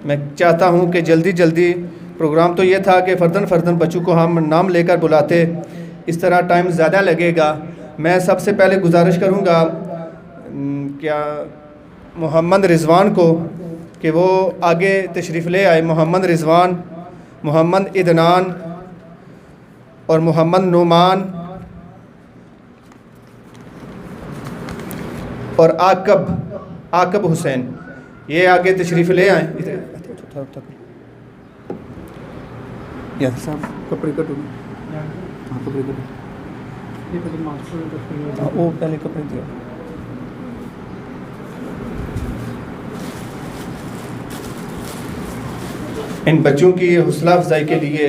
मैं चाहता हूँ कि जल्दी जल्दी, प्रोग्राम तो ये था कि फ़र्दन बच्चों को हम नाम लेकर बुलाते, इस तरह टाइम ज़्यादा लगेगा। मैं सबसे पहले गुजारिश करूँगा क्या मोहम्मद रिज़वान को कि वो आगे तशरीफ़ ले आए। मोहम्मद रिज़वान, मोहम्मद इदनान और मोहम्मद नुमान और आकब हुसैन, ये आगे तशरीफ़ ले आए। साहब कपड़े कटो, कपड़े कटो, वो पहले कपड़े दिया। इन बच्चों की हौसला अफजाई के लिए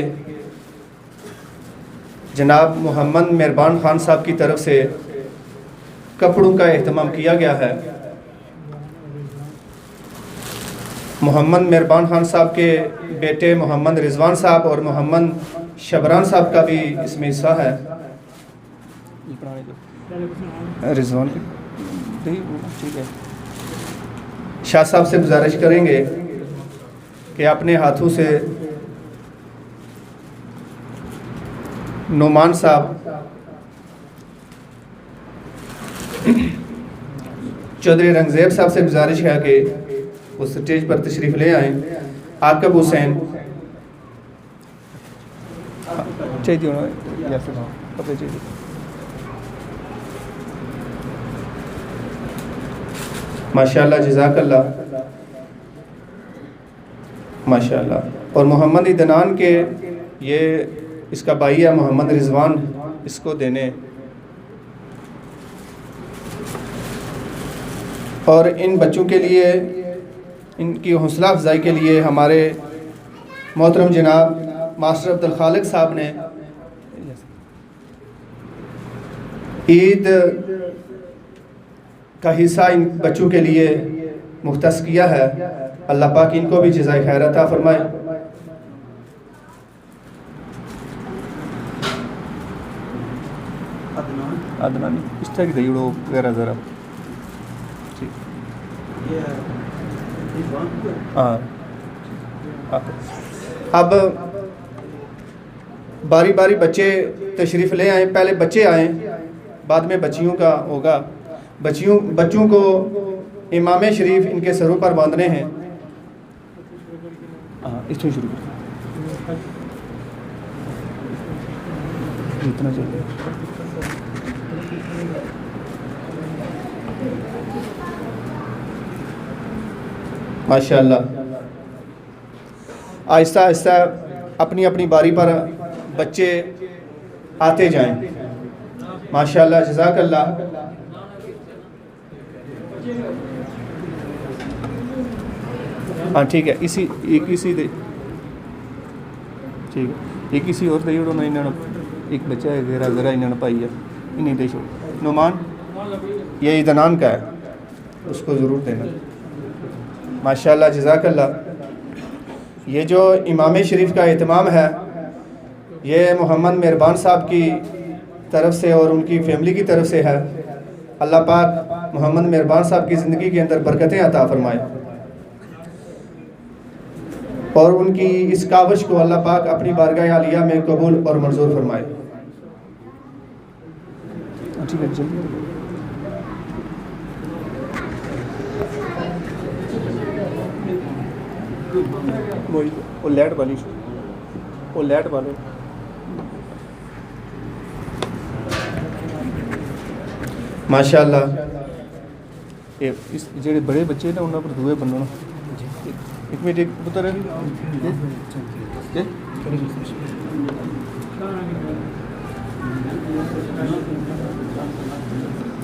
जनाब मोहम्मद मेहरबान ख़ान साहब की तरफ से कपड़ों का एहतमाम किया गया है। मोहम्मद मेहरबान ख़ान साहब के बेटे मोहम्मद रिज़वान साहब और मोहम्मद शबरान साहब का भी इसमें हिस्सा है। रिज़वान ठीक है। शाह साहब से गुजारिश करेंगे कि अपने हाथों से नुमान साहब, चौधरी रंगज़ेब साहब से गुजारिश है कि वो स्टेज पर तशरीफ़ ले आएँ। आकब हुसैन माशाअल्लाह, जज़ाकल्लाह, माशाअल्लाह। और मोहम्मद इदनान के, ये इसका भाई है मोहम्मद रिज़वान, इसको देने। और इन बच्चों के लिए, इनकी हौसला अफजाई के लिए हमारे मोहतरम जनाब मास्टर अब्दुल खालिक साहब ने ईद का हिस्सा इन बच्चों के लिए मुख्तस किया है। अल्लाह पाक इनको भी जज़ाए खैर अता फरमाए। अदनानी इस तरह की वगैरह ज़रा हाँ। अब बारी बारी बच्चे तशरीफ़ ले आए। पहले बच्चे आए, बाद में बच्चियों का होगा। बच्चों को इमाम शरीफ इनके सरों पर बांधने हैं। इसमें शुरू जितना चाहिए। माशाअल्लाह, आहिस्ता आहिस्ता अपनी अपनी बारी पर बच्चे आते जाएं। माशाअल्लाह, जज़ाकल्लाह। हाँ ठीक है, इसी दे ठीक है, एक इसी और दे ना इन्होंने एक बच्चा है ज़रा ज़रा इन्होंने पाई है, इन्हीं दे छोड़। नुमान ये इदनान का है, उसको ज़रूर देना। माशाअल्लाह, जज़ाकल्लाह। ये जो इमाम शरीफ का एहतमाम है, ये मोहम्मद मेहरबान साहब की तरफ से और उनकी फैमिली की तरफ से है। अल्लाह पाक मोहम्मद मेहरबान साहब की ज़िंदगी के अंदर बरकतें अता फरमाए। और उनकी इस काविश को अल्लाह पाक अपनी बारगाह आलिया में कबूल और मंजूर फरमाए। वो लाइट वाली माशाअल्लाह। इस जेडे बड़े बच्चे ना उन्होंने पर दुए बनना एक मिनट एक पुत्र है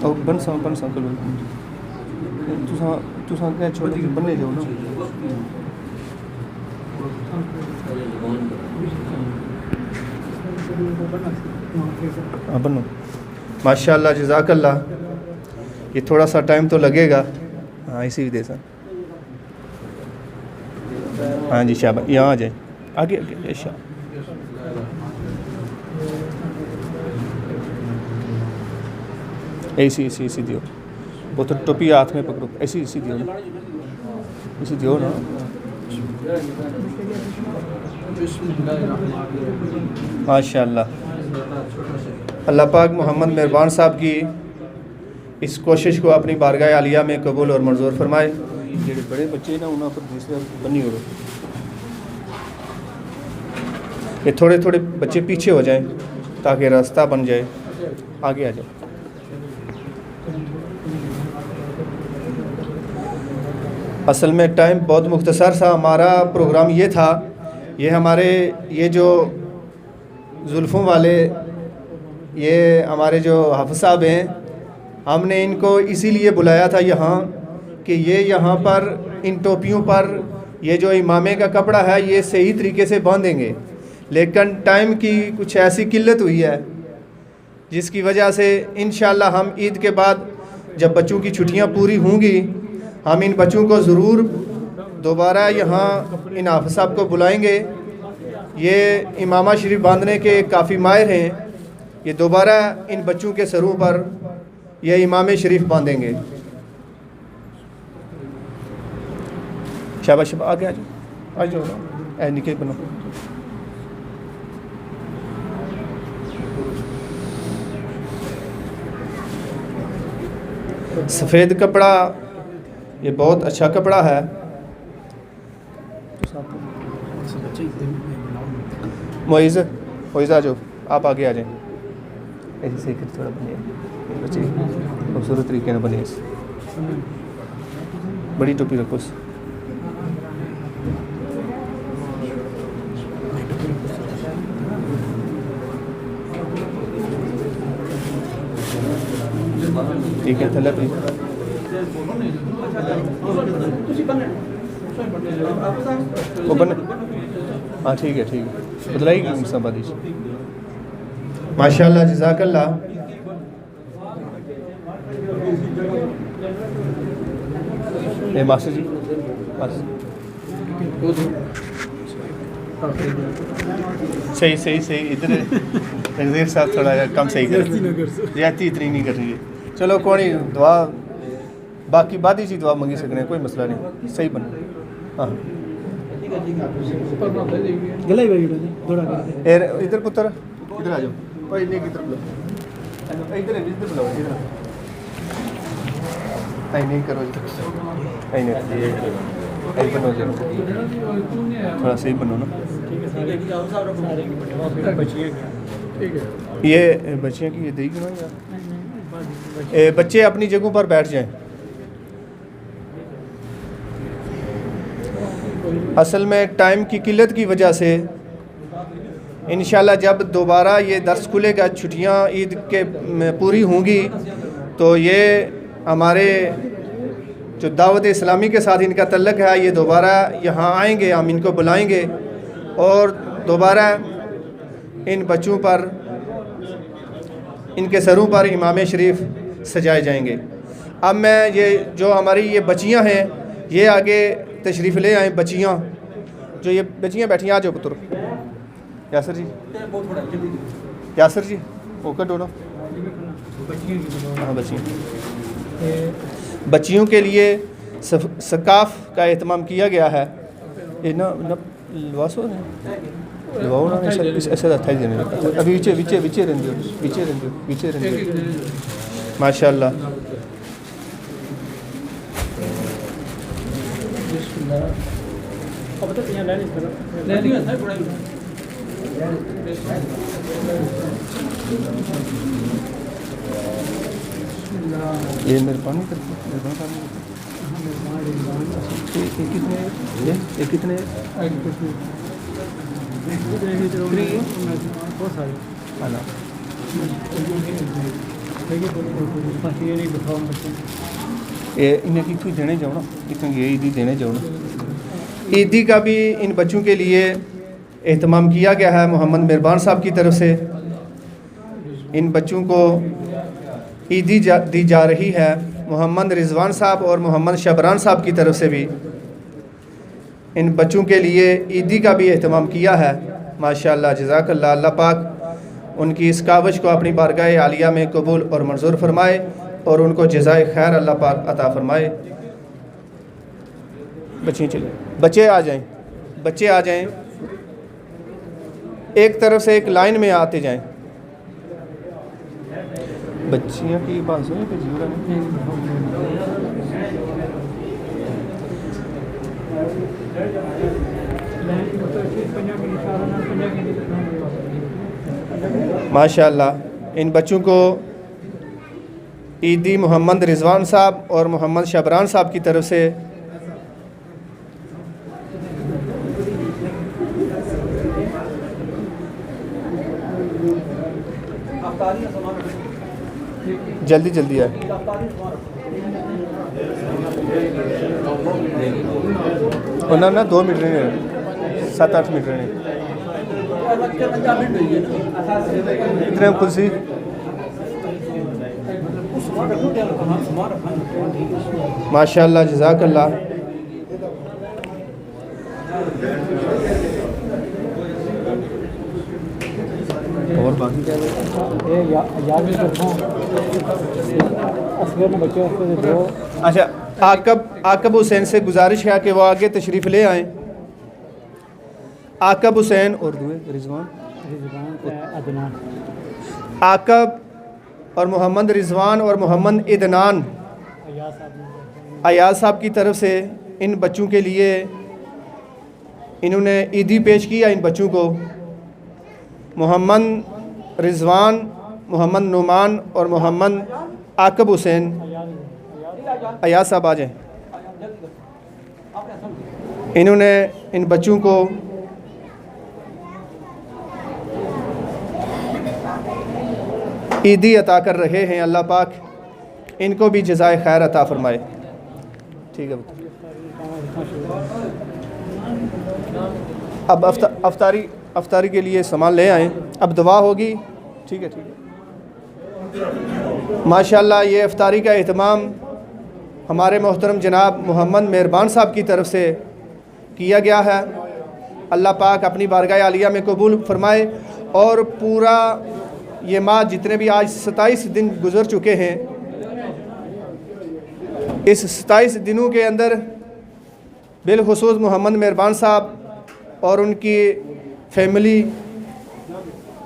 और बन सा करो तुसा क्या छोटे बनने जाओ ना हाँ बनो। माशाअल्लाह जज़ाकल्लाह। ये थोड़ा सा टाइम तो लगेगा। हाँ इसी विधि से। हाँ जी शाबाश, यहाँ आ जाए आगे आगे अच्छा। ऐसी दियो वो तो टोपी हाथ में पकड़ो ऐसी दियो ना इसी दियो ना। माशाअल्लाह। अल्लाह पाक मोहम्मद मेहरबान साहब की इस कोशिश को अपनी बारगाह आलिया में कबूल और मंजूर फरमाए। जेडे बड़े बच्चे ना उन्होंने पर दूसरे बनी हो ये थोड़े थोड़े बच्चे पीछे हो जाएं ताकि रास्ता बन जाए। आगे आ जाओ। असल में टाइम बहुत मुख्तसर सा हमारा प्रोग्राम ये था। ये हमारे ये जो जुल्फ़ों वाले ये हमारे जो हाफ़िज़ साहब हैं, हमने इनको इसीलिए बुलाया था यहाँ कि ये यहाँ पर इन टोपियों पर ये जो इमामे का कपड़ा है ये सही तरीके से बांधेंगे, लेकिन टाइम की कुछ ऐसी किल्लत हुई है जिसकी वजह से इंशाअल्लाह हम ईद के बाद जब बच्चों की छुट्टियाँ पूरी होंगी हम इन बच्चों को ज़रूर दोबारा यहाँ इन हाफ़िज़ साहब को बुलाएंगे। ये इमामा शरीफ बांधने के काफ़ी माहिर हैं। ये दोबारा इन बच्चों के सरों पर ये इमाम शरीफ बांधेंगे। शाबाश आगे आ जाओ ऐ निके बनो। सफ़ेद कपड़ा ये बहुत अच्छा कपड़ा है। मोइज़ आ जाओ आप आगे आ जाएं। ऐसे सही कर थोड़ा बनिए बच्चे खूबसूरत तरीके से बनिए। बड़ी टोपी रखो। ठीक है थले भी वो बने। हाँ ठीक है बदलाएगी मुसाबादी। माशाअल्लाह जज़ाकल्लाह। ए मास्टर जी सही इधर रंजीर साहब थोड़ा कम सही कर ज्यादा इतनी नहीं कर रही है। चलो कोई नहीं दुआ बाकी बाद ही दुआ मंगी सकने कोई मसला नहीं। सही बन हाँ इधर पुत्र इधर आ जाओ कोई नहीं इधर बुलाओ इधर बुलाओ इधर नहीं करो नहीं बनो थोड़ा सही बनो ना। ये बच्चियाँ की ये देगी ना यार। बच्चे अपनी जगहों पर बैठ जाएं। असल में टाइम की किल्लत की वजह से इंशाल्लाह जब दोबारा ये दर्स खुलेगा छुट्टियां ईद के पूरी होंगी तो ये हमारे जो दावत इस्लामी के साथ इनका तल्लक है ये दोबारा यहाँ आएंगे। हम इनको बुलाएंगे और दोबारा इन बच्चों पर इनके सरों पर इमाम शरीफ सजाए जाएंगे। अब मैं ये जो हमारी ये बच्चियाँ हैं ये आगे तशरीफ़ ले आए। बच्चियाँ जो ये बच्चियाँ बैठी आ जाओ पुत्र यासर जी ओके डोनो। हाँ बच्चियों के लिए सकाफ़ का एहतमाम किया गया है। ये ना लवासो ने लवाओ ना ऐसे था देने अभी विचे विचे विचे रहंदियो माशाअल्लाह ये मेहरबानी करके ये कितने ये इन्हें कितनी देने जाओ ना कितनी ये ईदी देने जाओ ना ईदी का भी इन बच्चों के लिए एहतमाम किया गया है मोहम्मद मेहरबान साहब की तरफ से। इन बच्चों को ईदी दी जा रही है मोहम्मद रिजवान साहब और मोहम्मद शबरान साहब की तरफ से भी इन बच्चों के लिए ईदी का भी एहतमाम किया है। माशाअल्लाह जज़ाकल्लाह। अल्लाह पाक उनकी इस काविश को अपनी बारगाह आलिया में कबूल और मंजूर फरमाए और उनको जज़ाए खैर अल्लाह पाक अता फरमाए। बच्चे चले बच्चे आ जाएं एक तरफ से एक लाइन में आते जाएं। बच्चियाँ की बात है कि जीवन माशाअल्लाह इन बच्चों को ईदी मोहम्मद रिजवान साहब और मोहम्मद शबरान साहब की तरफ से जल्दी जल्दी है ना 2 मिनट नहीं 7-8 मिनट नहीं इतने कुर्सी माशाअल्लाह जज़ाकल्लाह। और बाकी अच्छा आकब हुसैन से गुजारिश है कि वो आगे तशरीफ़ ले आएँ। आकब हुसैन और रिजवान आकब और मोहम्मद रिजवान और मोहम्मद इदनान अयाज साहब की तरफ से इन बच्चों के लिए इन्होंने ईदी पेश किया। इन बच्चों को मोहम्मद रिजवान, मोहम्मद नुमान और मोहम्मद आकब हुसैन अयाज साहब आ जाएँ। इन्होंने इन बच्चों को ईदी अता कर रहे हैं। अल्लाह पाक इनको भी जज़ाए खैर अता फरमाए। ठीक है अब अफ्तारी के लिए सामान ले आएँ। अब दुआ होगी। ठीक है माशाअल्लाह ये अफ्तारी का एहतमाम हमारे मोहतरम जनाब मोहम्मद मेहरबान साहब की तरफ से किया गया है। अल्लाह पाक अपनी बारगाह आलिया में कबूल फरमाए और पूरा ये माह जितने भी आज 27 दिन गुजर चुके हैं, इस 27 दिनों के अंदर बिलखुसूस मोहम्मद मेहरबान साहब और उनकी फैमिली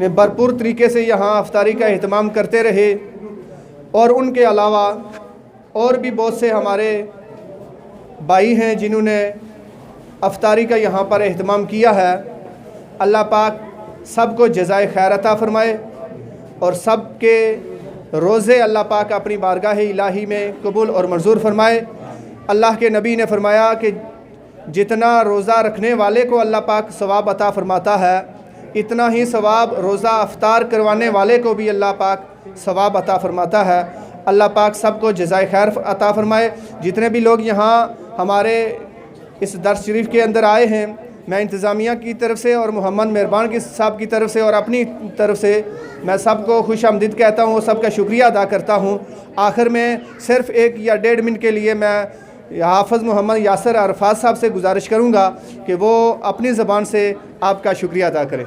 ने भरपूर तरीके से यहाँ अफ्तारी का एहतमाम करते रहे और उनके अलावा और भी बहुत से हमारे भाई हैं जिन्होंने अफ्तारी का यहाँ पर एहतमाम किया है। अल्लाह पाक सबको जज़ाए खैर अता फरमाए और सब के रोज़े अल्लाह पाक अपनी बारगाह इलाही में कबूल और मंजूर फरमाए। अल्लाह के नबी ने फरमाया कि जितना रोज़ा रखने वाले को अल्लाह पाक सवाब अता फरमाता है, इतना ही सवाब रोज़ा अफ्तार करवाने वाले को भी अल्लाह पाक सवाब अता फरमाता है। अल्लाह पाक सबको जज़ाए खैर अता फरमाए। जितने भी लोग यहाँ हमारे इस दर्स शरीफ के अंदर आए हैं, मैं इंतज़ामिया की तरफ से और मोहम्मद मेहरबान की साहब की तरफ से और अपनी तरफ से मैं सबको खुश आमदीद कहता हूँ, सबका शुक्रिया अदा करता हूँ। आखिर में सिर्फ़ 1 या 1.5 मिनट के लिए मैं हाफ़िज़ मोहम्मद यासिर अरफात साहब से गुजारिश करूँगा कि वो अपनी ज़बान से आपका शुक्रिया अदा करें।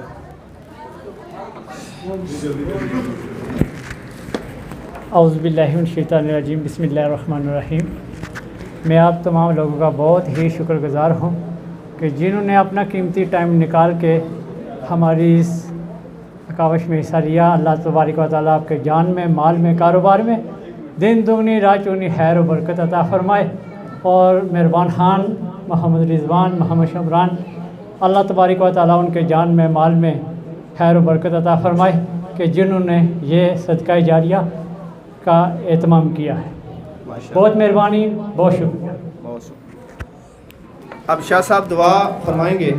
औज़ुबिल्लाहिमिनश्शैतानिर्रजीम बिस्मिल्लाहिर्रहमानिर्रहीम। मैं आप तमाम लोगों का बहुत ही शुक्रगुज़ार हूँ कि जिन्होंने अपना कीमती टाइम निकाल के हमारी इस कावश में हिस्सा लिया। अल्लाह तबारक व तआला आपके जान में, माल में, कारोबार में दिन दुगनी रात चौगनी खैर और बरकत अता फ़रमाए। और मेहरबान खान मोहम्मद रिजवान, मोहम्मद शमरान, अल्लाह तबारक व तआला उनके जान में, माल में खैर और बरकत अता फ़रमाए कि जिन्होंने ये सदका जारिया का एहतमाम किया है। बहुत मेहरबानी, बहुत शुक्रिया। अब शाह साहब दुआ फरमाएंगे।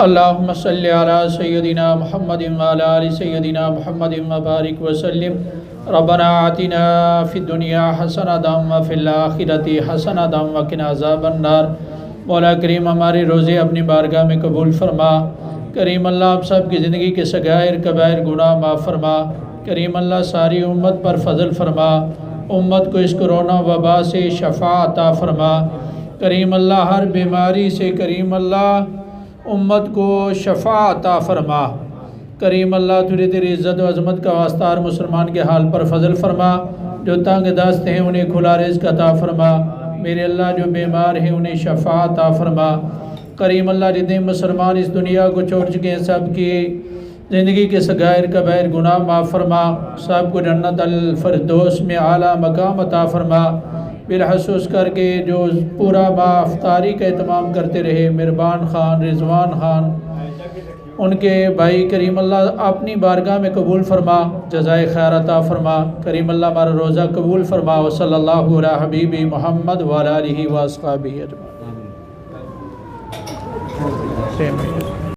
अल्लाहुम्मा सल्लि अला सय्यदिना मुहम्मदिन व अला आलि सय्यदिना मुहम्मदिन व बारिक व सल्लिम। रब्बना आतिना फिद दुनिया हसनतम व फिल आखिरति हसनतम व किना अज़ाबन नार। मौला करीम हमारे रोज़े अपनी बारगाह में कबूल फरमा। करीम अल्लाह आप सब की ज़िंदगी के सगायर कबायर गुनाह माफ़ फरमा। करीम अल्लाह सारी उम्मत पर फ़ज़ल फरमा। उम्मत को इस कोरोना वबा से शफ़ा अता फरमा। करीम अल्लाह हर बीमारी से करीम अल्लाह उम्मत को शफ़ा अता फरमा। करीम अल्लाह तुझे तेरी इज़्ज़त व अज़मत का वास्तार मुसलमान के हाल पर फ़ज़ल फरमा। जो तंग दस्त हैं उन्हें खुला रिज़्क़ अता फरमा। मेरे अल्लाह जो बीमार हैं उन्हें शफ़ा अता फरमा। करीम अल्लाह जितने मुसलमान इस दुनिया को छोड़ चुके हैं सब की ज़िंदगी के सगायर कबायर गुनाह माफ़ फरमा। सब को जन्नत अल फरदौस में आला मकाम अता फरमा। बिलखसूस करके जो पूरा माह अफ्तारी का एहतमाम करते रहे मेहरबान ख़ान, रिजवान ख़ान, उनके भाई करीम अल्लाह अपनी बारगाह में कबूल फरमा, जज़ाए खैर अता फरमा। करीम अल्लाह हमारा रोज़ा कबूल फरमा। व सल्लल्लाहु अला हबीबी मोहम्मद व अला आलिहि व अस्हाबिही अजमईन।